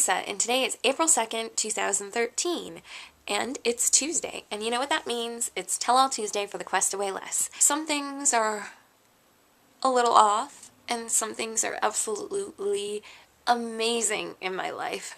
Lisa, and today is April 2nd, 2013, and it's Tuesday. And you know what that means? It's Tell All Tuesday for the Quest to Weigh Less. Some things are a little off, and some things are absolutely amazing in my life.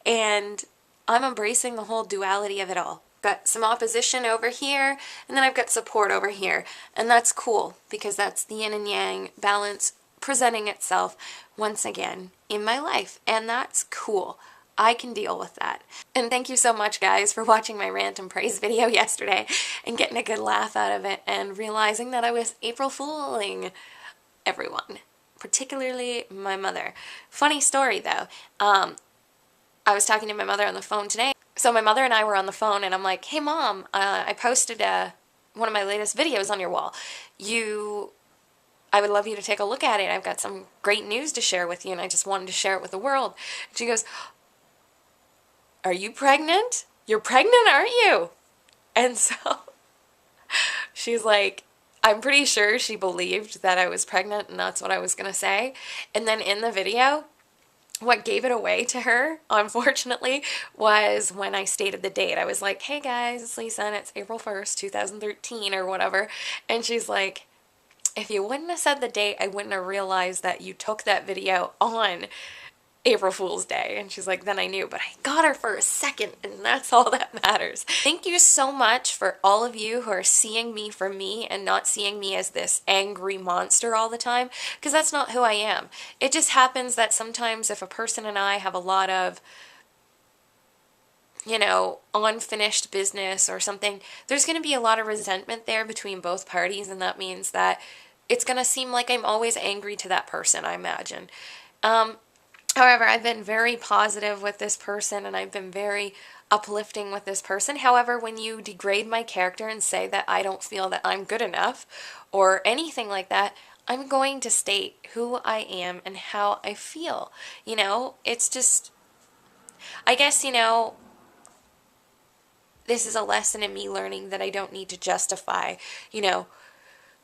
And I'm embracing the whole duality of it all. Got some opposition over here, and then I've got support over here. And that's cool, because that's the yin and yang balance presenting itself once again in my life, and that's cool. I can deal with that. And thank you so much, guys, for watching my rant and praise video yesterday and getting a good laugh out of it and realizing that I was April fooling everyone, particularly my mother. Funny story, though. I was talking to my mother on the phone today. So my mother and I were on the phone, and I'm like, hey, Mom, I posted one of my latest videos on your wall. I would love you to take a look at it. I've got some great news to share with you, and I just wanted to share it with the world. And she goes, are you pregnant? You're pregnant, aren't you? And so she's like, I'm pretty sure she believed that I was pregnant, and that's what I was going to say. And then in the video, what gave it away to her, unfortunately, was when I stated the date. I was like, hey guys, it's Lisa, and it's April 1st, 2013, or whatever. And she's like, if you wouldn't have said the date, I wouldn't have realized that you took that video on April Fool's Day. And she's like, then I knew, but I got her for a second, and that's all that matters. Thank you so much for all of you who are seeing me for me and not seeing me as this angry monster all the time, because that's not who I am. It just happens that sometimes if a person and I have a lot of, you know, unfinished business or something, there's going to be a lot of resentment there between both parties, and that means that it's going to seem like I'm always angry to that person, I imagine. However, I've been very positive with this person, and I've been very uplifting with this person. However, when you degrade my character and say that I don't feel that I'm good enough or anything like that, I'm going to state who I am and how I feel. You know, it's just, I guess, you know, this is a lesson in me learning that I don't need to justify, you know,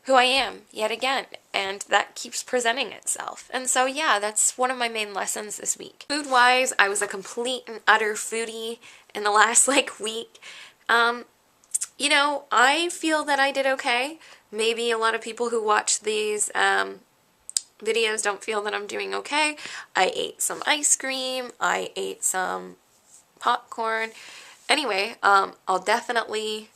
who I am yet again, and that keeps presenting itself. And so yeah, that's one of my main lessons this week. Food-wise, I was a complete and utter foodie in the last week. You know, I feel that I did okay. Maybe a lot of people who watch these videos don't feel that I'm doing okay. I ate some ice cream, I ate some popcorn. Anyway, I'll definitely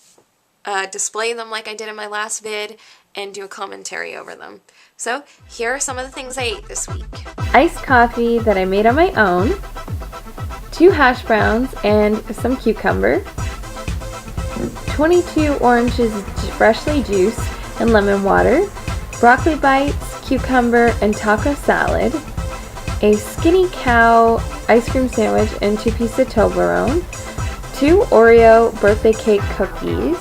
display them like I did in my last vid and do a commentary over them. So here are some of the things I ate this week. Iced coffee that I made on my own, 2 hash browns and some cucumber, 22 oranges freshly juiced and lemon water, broccoli bites, cucumber, and taco salad, a skinny cow ice cream sandwich and 2 pieces of Toblerone, 2 Oreo birthday cake cookies,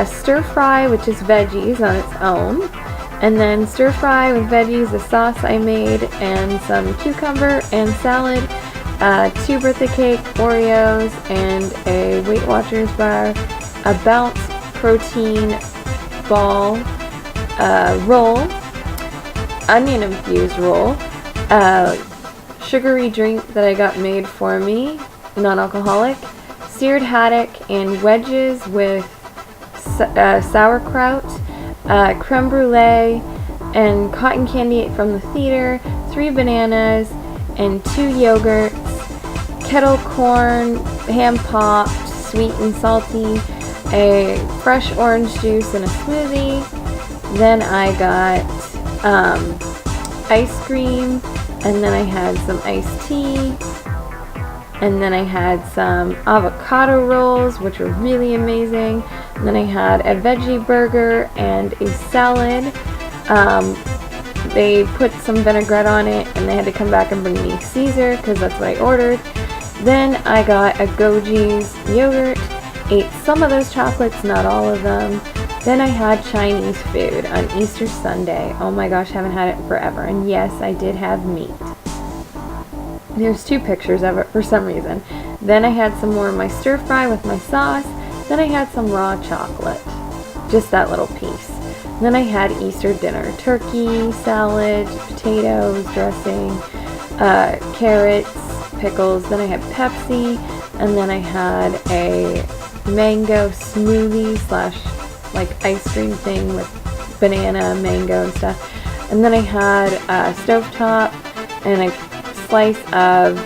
stir fry, which is veggies on its own, and then stir fry with veggies, a sauce I made, and some cucumber and salad, 2 birthday cake Oreos, and a Weight Watchers bar, a Bounce protein ball roll, onion infused roll, sugary drink that I got made for me, non-alcoholic, seared haddock, and wedges with sauerkraut, creme brulee, and cotton candy from the theater, 3 bananas, and 2 yogurts, kettle corn, ham popped, sweet and salty, a fresh orange juice and a smoothie. Then I got ice cream, and then I had some iced tea, and then I had some avocado rolls, which were really amazing. And then I had a veggie burger and a salad. They put some vinaigrette on it, and they had to come back and bring me Caesar because that's what I ordered. Then I got a Goji's yogurt, ate some of those chocolates, not all of them. Then I had Chinese food on Easter Sunday. Oh my gosh, haven't had it in forever. And yes, I did have meat. There's 2 pictures of it for some reason. Then I had some more of my stir fry with my sauce. Then I had some raw chocolate. Just that little piece. Then I had Easter dinner. Turkey, salad, potatoes, dressing, carrots, pickles. Then I had Pepsi, and then I had a mango smoothie slash like ice cream thing with banana, mango, and stuff. And then I had a stovetop and a slice of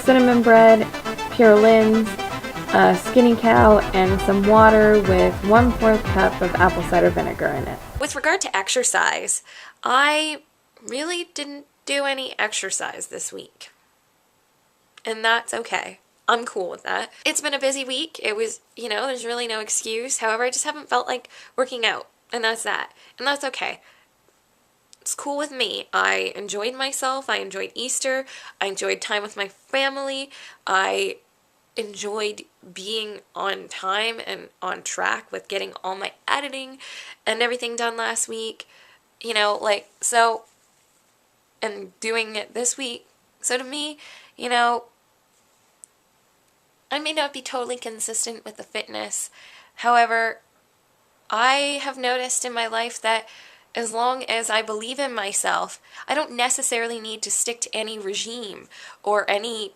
cinnamon bread, Pure Lin's, a Skinny Cow, and some water with 1/4 cup of apple cider vinegar in it. With regard to exercise, I really didn't do any exercise this week. And that's okay. I'm cool with that. It's been a busy week. It was, there's really no excuse. However, I just haven't felt like working out. And that's that. And that's okay. It's cool with me. I enjoyed myself. I enjoyed Easter. I enjoyed time with my family. I enjoyed being on time and on track with getting all my editing and everything done last week. And doing it this week. So to me, I may not be totally consistent with the fitness. However, I have noticed in my life that as long as I believe in myself, I don't necessarily need to stick to any regime or any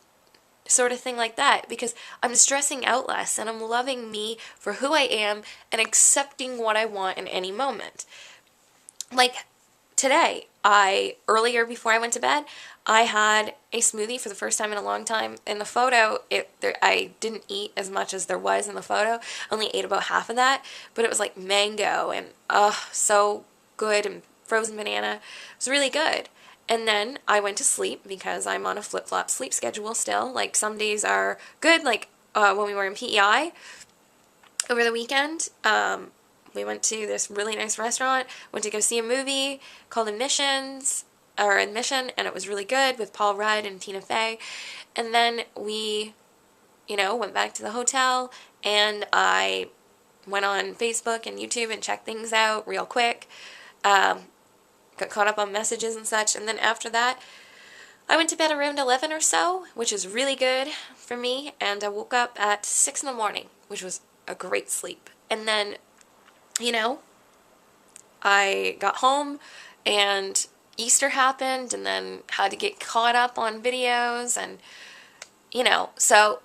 sort of thing like that, because I'm stressing out less and I'm loving me for who I am and accepting what I want in any moment. Like today, earlier before I went to bed, I had a smoothie for the first time in a long time. In the photo, I didn't eat as much as there was in the photo. I only ate about half of that, but it was like mango and so good, and frozen banana. It was really good. And then I went to sleep because I'm on a flip-flop sleep schedule still. Like some days are good, like when we were in PEI over the weekend. We went to this really nice restaurant, went to go see a movie called Admission, and it was really good with Paul Rudd and Tina Fey. And then we, went back to the hotel, and I went on Facebook and YouTube and checked things out real quick. Got caught up on messages and such, and then after that, I went to bed around 11 or so, which is really good for me, and I woke up at 6 in the morning, which was a great sleep. And then, I got home, and Easter happened, and then had to get caught up on videos, and, so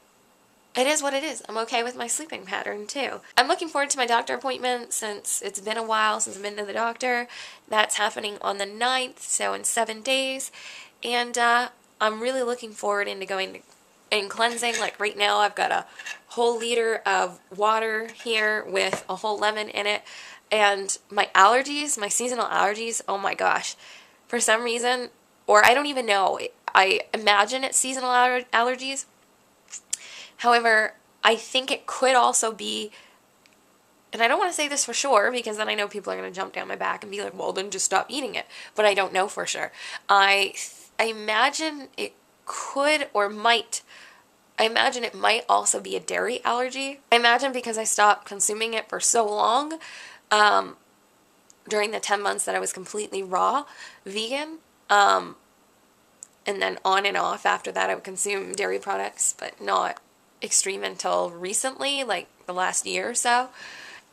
it is what it is. I'm okay with my sleeping pattern, too. I'm looking forward to my doctor appointment since it's been a while since I've been to the doctor. That's happening on the 9th, so in 7 days. And I'm really looking forward into going and cleansing. Like right now, I've got a whole liter of water here with a whole lemon in it. And my allergies, my seasonal allergies, oh my gosh. For some reason, or I don't even know, I imagine it's seasonal allergies. However, I think it could also be, and I don't want to say this for sure because then I know people are going to jump down my back and be like, well, then just stop eating it. But I don't know for sure. I imagine it could or might. I imagine it might also be a dairy allergy. I imagine because I stopped consuming it for so long during the 10 months that I was completely raw vegan. And then on and off after that I would consume dairy products, but not extreme until recently, like the last year or so.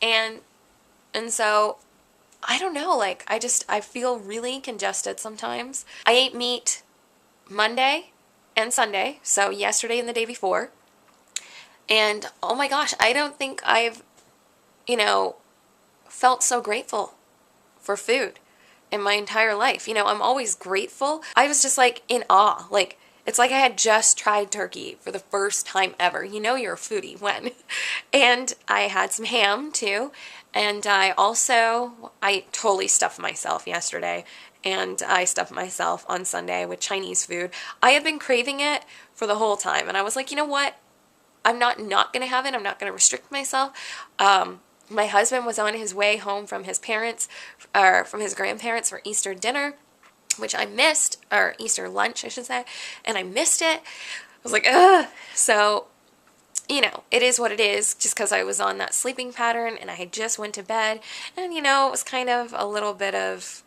And so I don't know, like I feel really congested sometimes. I ate meat Monday and Sunday, so yesterday and the day before. And oh my gosh, I don't think I've, felt so grateful for food in my entire life. I'm always grateful. I was just like in awe. Like it's like I had just tried turkey for the first time ever. You're a foodie when. And I had some ham too. And I totally stuffed myself yesterday. And I stuffed myself on Sunday with Chinese food. I had been craving it for the whole time. And I was like, you know what? I'm not going to have it. I'm not going to restrict myself. My husband was on his way home from his parents, or from his grandparents for Easter dinner, which I missed, or Easter lunch, I should say, and I missed it. I was like, ugh. So, it is what it is, just because I was on that sleeping pattern, and I had just went to bed, and, it was kind of a little bit of,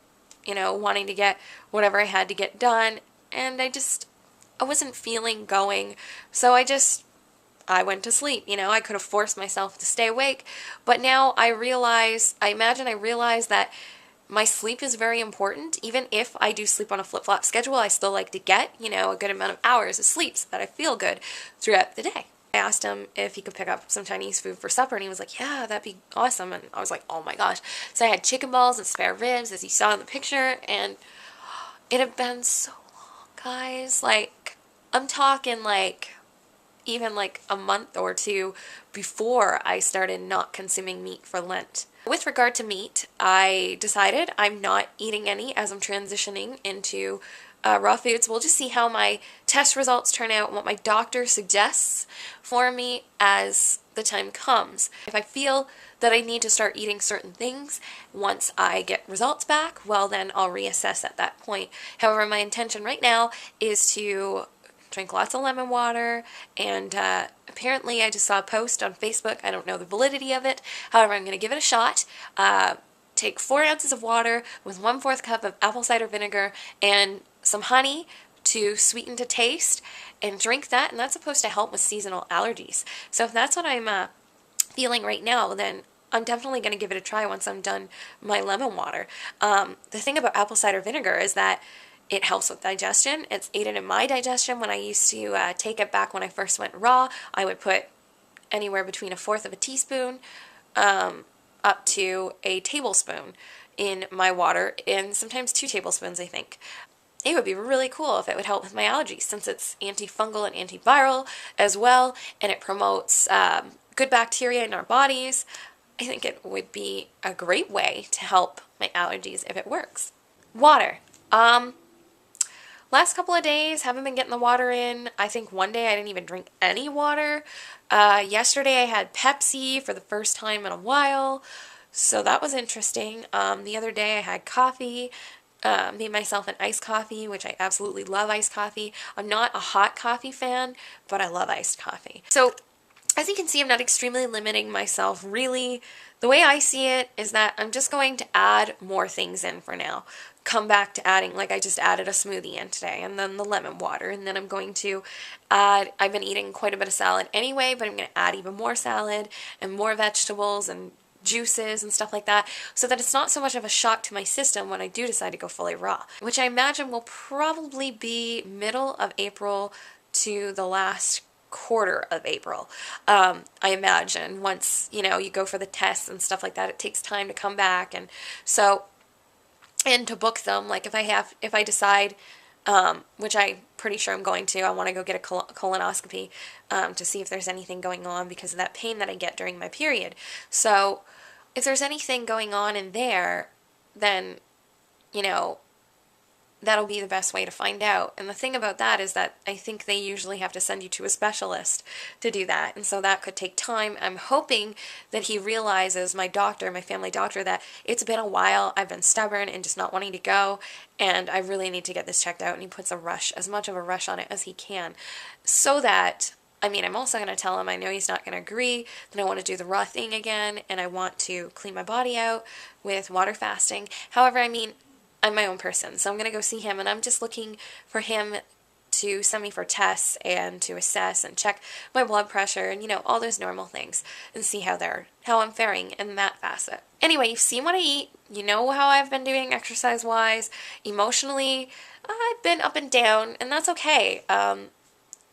wanting to get whatever I had to get done, and I wasn't feeling going, so I went to sleep. I could have forced myself to stay awake, but now I realize that my sleep is very important. Even if I do sleep on a flip-flop schedule, I still like to get, a good amount of hours of sleep so that I feel good throughout the day. I asked him if he could pick up some Chinese food for supper, and he was like, yeah, that'd be awesome. And I was like, oh my gosh. So I had chicken balls and spare ribs, as you saw in the picture, and it had been so long, guys. Like, I'm talking even a month or two before I started not consuming meat for Lent. With regard to meat, I decided I'm not eating any as I'm transitioning into raw foods. We'll just see how my test results turn out and what my doctor suggests for me as the time comes. If I feel that I need to start eating certain things once I get results back, well, then I'll reassess at that point. However, my intention right now is to drink lots of lemon water, and apparently I just saw a post on Facebook. I don't know the validity of it. However, I'm going to give it a shot. Take 4 ounces of water with 1/4 cup of apple cider vinegar and some honey to sweeten to taste, and drink that, and that's supposed to help with seasonal allergies. So if that's what I'm feeling right now, then I'm definitely going to give it a try once I'm done my lemon water. The thing about apple cider vinegar is that it helps with digestion. It's aided in my digestion. When I used to take it back when I first went raw, I would put anywhere between 1/4 of a teaspoon up to a tablespoon in my water, and sometimes 2 tablespoons, I think. It would be really cool if it would help with my allergies, since it's antifungal and antiviral as well, and it promotes good bacteria in our bodies. I think it would be a great way to help my allergies if it works. Water. Last couple of days, haven't been getting the water in. I think one day I didn't even drink any water. Yesterday I had Pepsi for the first time in a while, so that was interesting. The other day I had coffee. Made myself an iced coffee, which I absolutely love iced coffee. I'm not a hot coffee fan, but I love iced coffee. So as you can see, I'm not extremely limiting myself, really. The way I see it is that I'm just going to add more things in for now. Come back to adding, like I just added a smoothie in today, and then the lemon water, and then I'm going to add, I've been eating quite a bit of salad anyway, but I'm going to add even more salad and more vegetables and juices and stuff like that, so that it's not so much of a shock to my system when I do decide to go fully raw, which I imagine will probably be middle of April to the last quarter of April. I imagine once, you go for the tests and stuff like that, it takes time to come back, and so, and to book them, like if I decide, which I'm pretty sure I'm going to, I want to go get a colonoscopy to see if there's anything going on because of that pain that I get during my period. So if there's anything going on in there, then, that'll be the best way to find out. And the thing about that is that I think they usually have to send you to a specialist to do that. And so that could take time. I'm hoping that he realizes, my doctor, my family doctor, that it's been a while. I've been stubborn and just not wanting to go. And I really need to get this checked out. And he puts as much of a rush on it as he can. So that, I'm also going to tell him, I know he's not going to agree, that I want to do the raw thing again. And I want to clean my body out with water fasting. However, I'm my own person, so I'm going to go see him, and I'm just looking for him to send me for tests and to assess and check my blood pressure and, all those normal things, and see how I'm faring in that facet. Anyway, you've seen what I eat. You know how I've been doing exercise-wise. Emotionally, I've been up and down, and that's okay.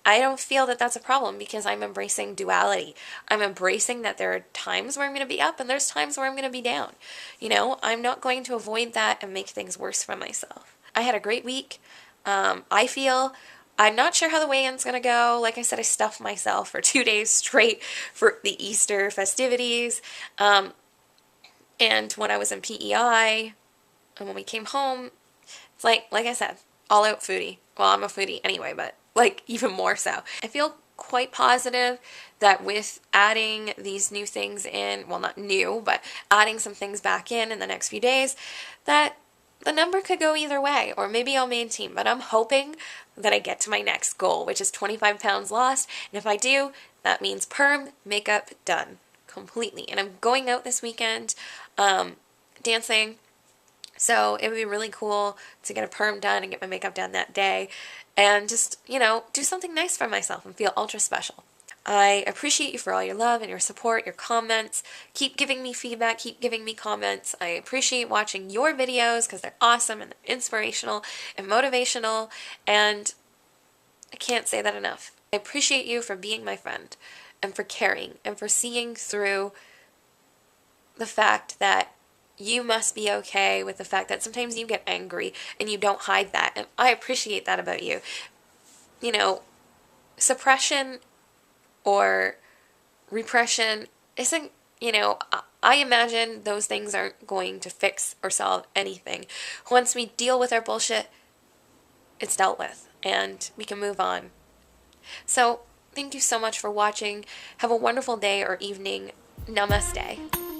I don't feel that that's a problem because I'm embracing duality. I'm embracing that there are times where I'm going to be up and there's times where I'm going to be down. I'm not going to avoid that and make things worse for myself. I had a great week. I'm not sure how the weigh-in's going to go. Like I said, I stuffed myself for 2 days straight for the Easter festivities. And when I was in PEI and when we came home, it's like I said, all out foodie. Well, I'm a foodie anyway, but even more so. I feel quite positive that with adding these new things in, well, not new, but adding some things back in the next few days, that the number could go either way, or maybe I'll maintain, but I'm hoping that I get to my next goal, which is 25 pounds lost, and if I do, that means perm, makeup, done, completely. And I'm going out this weekend, dancing, so it would be really cool to get a perm done and get my makeup done that day. And just, do something nice for myself and feel ultra special. I appreciate you for all your love and your support, your comments. Keep giving me feedback, keep giving me comments. I appreciate watching your videos because they're awesome and they're inspirational and motivational, and I can't say that enough. I appreciate you for being my friend and for caring and for seeing through the fact that you must be okay with the fact that sometimes you get angry and you don't hide that. And I appreciate that about you. You know, suppression or repression isn't, I imagine those things aren't going to fix or solve anything. Once we deal with our bullshit, it's dealt with and we can move on. So, thank you so much for watching. Have a wonderful day or evening. Namaste.